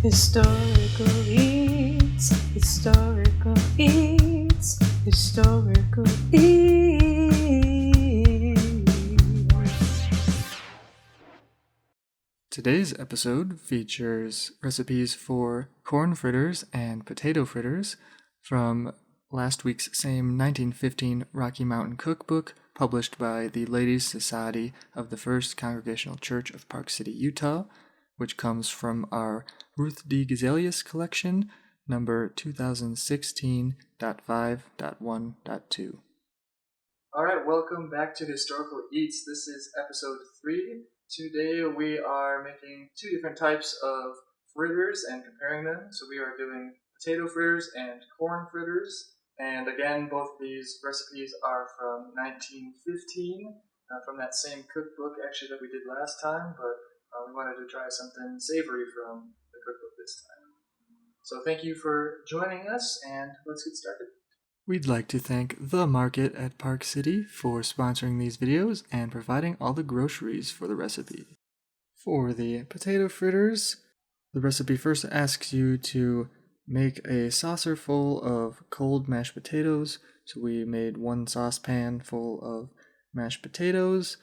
Historical Eats, Historical Eats, Historical Eats. Today's episode features recipes for corn fritters and potato fritters from last week's same 1915 Rocky Mountain cookbook published by the Ladies' Society of the First Congregational Church of Park City, Utah, which comes from our Ruth D. Gazelius collection, number 2016.5.1.2. All right, welcome back to Historical Eats. This is episode 3. Today we are making two different types of fritters and comparing them. So we are doing potato fritters and corn fritters. And again, both these recipes are from 1915, from that same cookbook actually that we did last time, but we wanted to try something savory from the cookbook this time. So thank you for joining us, and let's get started. We'd like to thank The Market at Park City for sponsoring these videos and providing all the groceries for the recipe. For the potato fritters, the recipe first asks you to make a saucer full of cold mashed potatoes. So we made one saucepan full of mashed potatoes.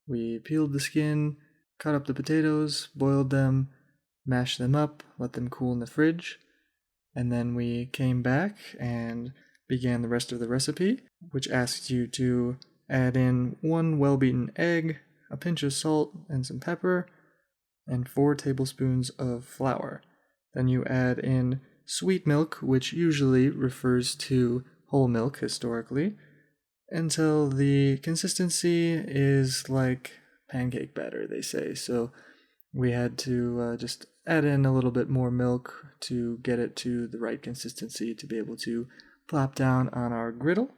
We peeled the skin, cut up the potatoes, boiled them, mashed them up, let them cool in the fridge. And then we came back and began the rest of the recipe, which asks you to add in 1 well-beaten egg, a pinch of salt and some pepper, and 4 tablespoons of flour. Then you add in sweet milk, which usually refers to whole milk historically, until the consistency is like pancake batter, they say. So we had to just add in a little bit more milk to get it to the right consistency to be able to plop down on our griddle.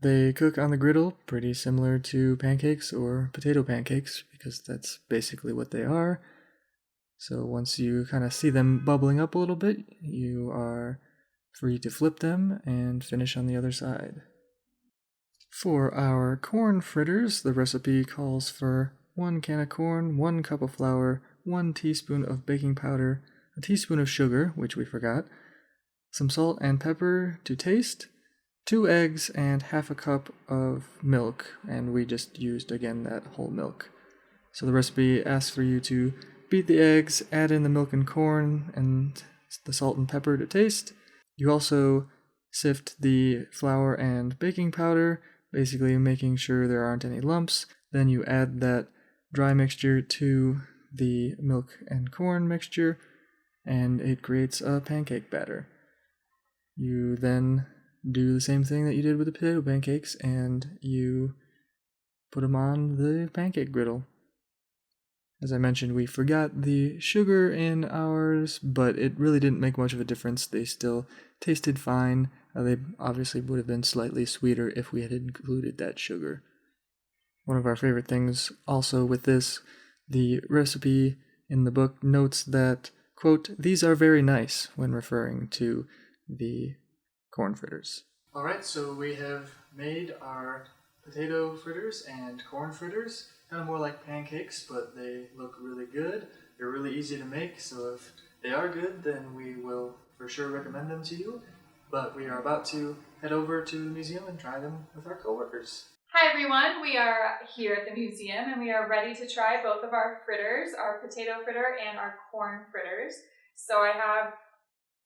They cook on the griddle pretty similar to pancakes or potato pancakes because that's basically what they are. So once you kind of see them bubbling up a little bit, you are free to flip them and finish on the other side. For our corn fritters, the recipe calls for 1 can of corn, 1 cup of flour, 1 teaspoon of baking powder, a teaspoon of sugar, which we forgot, some salt and pepper to taste, 2 eggs, and half a cup of milk, and we just used, again, that whole milk. So the recipe asks for you to beat the eggs, add in the milk and corn, and the salt and pepper to taste. You also sift the flour and baking powder, basically making sure there aren't any lumps. Then you add that dry mixture to the milk and corn mixture, and it creates a pancake batter. You then do the same thing that you did with the potato pancakes, and you put them on the pancake griddle. As I mentioned, we forgot the sugar in ours, but it really didn't make much of a difference. They still tasted fine. They obviously would have been slightly sweeter if we had included that sugar. One of our favorite things also with this, the recipe in the book notes that, quote, "these are very nice," when referring to the corn fritters. Alright, so we have made our potato fritters and corn fritters. Kind of more like pancakes, but they look really good. They're really easy to make, so if they are good, then we will for sure recommend them to you. But we are about to head over to the museum and try them with our coworkers. Hi everyone, we are here at the museum and we are ready to try both of our fritters, our potato fritter and our corn fritters. So I have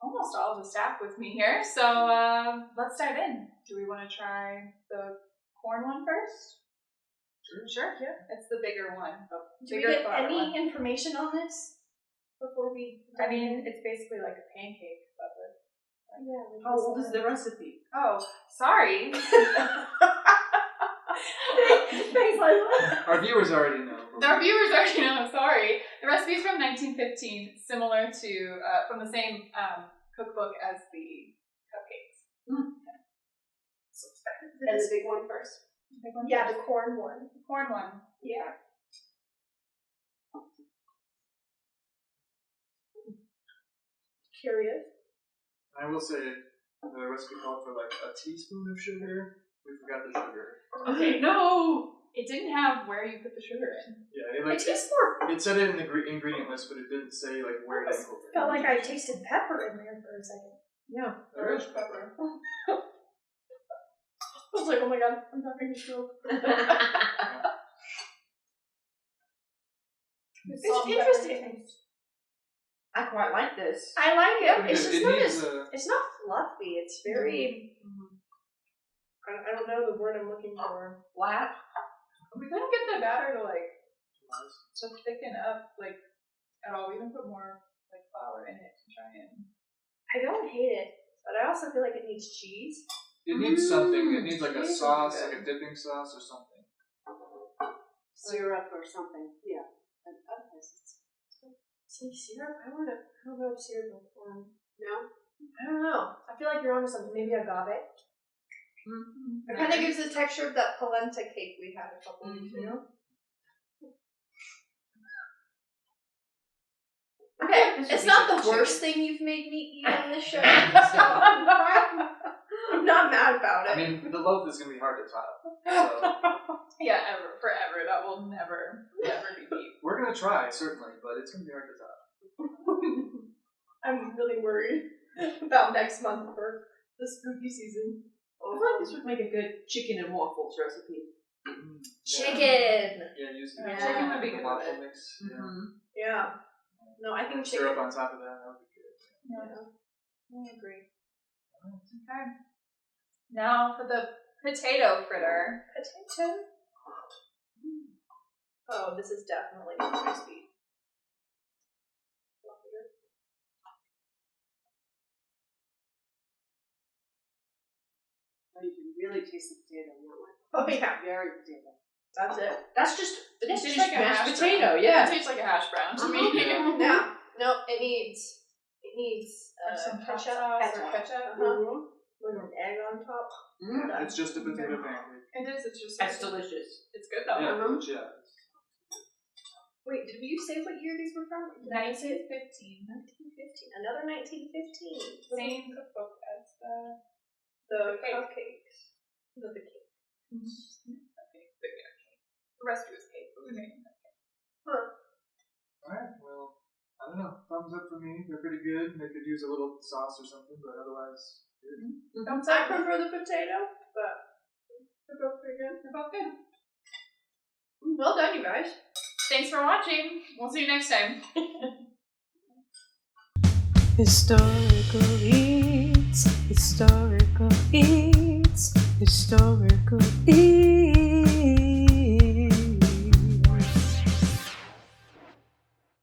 almost all of the staff with me here, so let's dive in. Do we want to try the corn one first? Sure, yeah. It's the bigger one. Do we get any information on this before we? I mean, it's basically like a pancake, but yeah. How old is the recipe? Oh, sorry. Thanks, Liza. Our viewers already know. Sorry. The recipe's from 1915, similar to, from the same cookbook as the cupcakes. Mm. So and the big one first. The big one yeah, first. the corn one. The corn one. Yeah. Curious. I will say the recipe called for like a teaspoon of sugar. We forgot the sugar. Okay, no! It didn't have where you put the sugar in. Yeah, It tastes more. it said it in the ingredient list, but it didn't say like where to I put it. felt like I tasted pepper in there for a second. Yeah. There is pepper. I was like, oh my god, I'm having a stroke. It's interesting. I quite like this. I like it. It's just not needs as. It's not fluffy. It's very. I don't know the word I'm looking for. Flat. We couldn't get the batter to thicken up at all. We even put more flour in it to try and. I don't hate it, but I also feel like it needs cheese. It needs something. It needs like a cheese sauce, would be like a dipping sauce or something. Syrup or something. Yeah. See, syrup? I don't know if syrup or corn. No? I don't know. I feel like you're onto something. Maybe agave. Mm-hmm. It kind of gives the texture of that polenta cake we had a couple weeks ago. Okay, it's not the worst thing you've made me eat on this show, so I'm not mad about it. I mean, the loaf is gonna be hard to top. So Yeah, forever. That will never be beat. we're gonna try certainly, but it's gonna be hard to top. I'm really worried about next month for the spooky season. I feel like this would make a good chicken and waffles recipe. Chicken! Yeah, use the Yeah. Chicken would be the good waffle with it. mix. Yeah. Yeah. No, I think chicken. Syrup on top of that. That would be good. Yeah. I agree. Okay. Now for the potato fritter. Potato? Oh, this is definitely not my speed. Oh, you can really taste the potato in that one. Oh yeah, Very potato. that's it. That's just tastes like a mashed hash potato. brown. Yeah. It tastes like a hash brown to me. Yeah. No, it needs Some hot ketchup. sauce or ketchup. Uh-huh. With an egg on top. Yeah, it's just a potato pancake. It is. It's just. That's delicious. It's good though. Yeah, yeah. Wait, did we say what year these were from? 1915. 1915. Another 1915. Same cookbook as The cake. cupcakes. The cake. The recipe was cake, but we made it. Alright, well, I don't know. Thumbs up for me. They're pretty good. They could use a little sauce or something, but otherwise, good. Thumbs I up. prefer the potato, but they're both pretty good. They're both good. Well done, you guys. Thanks for watching. We'll see you next time. Historical eats, historical eats, historical eats.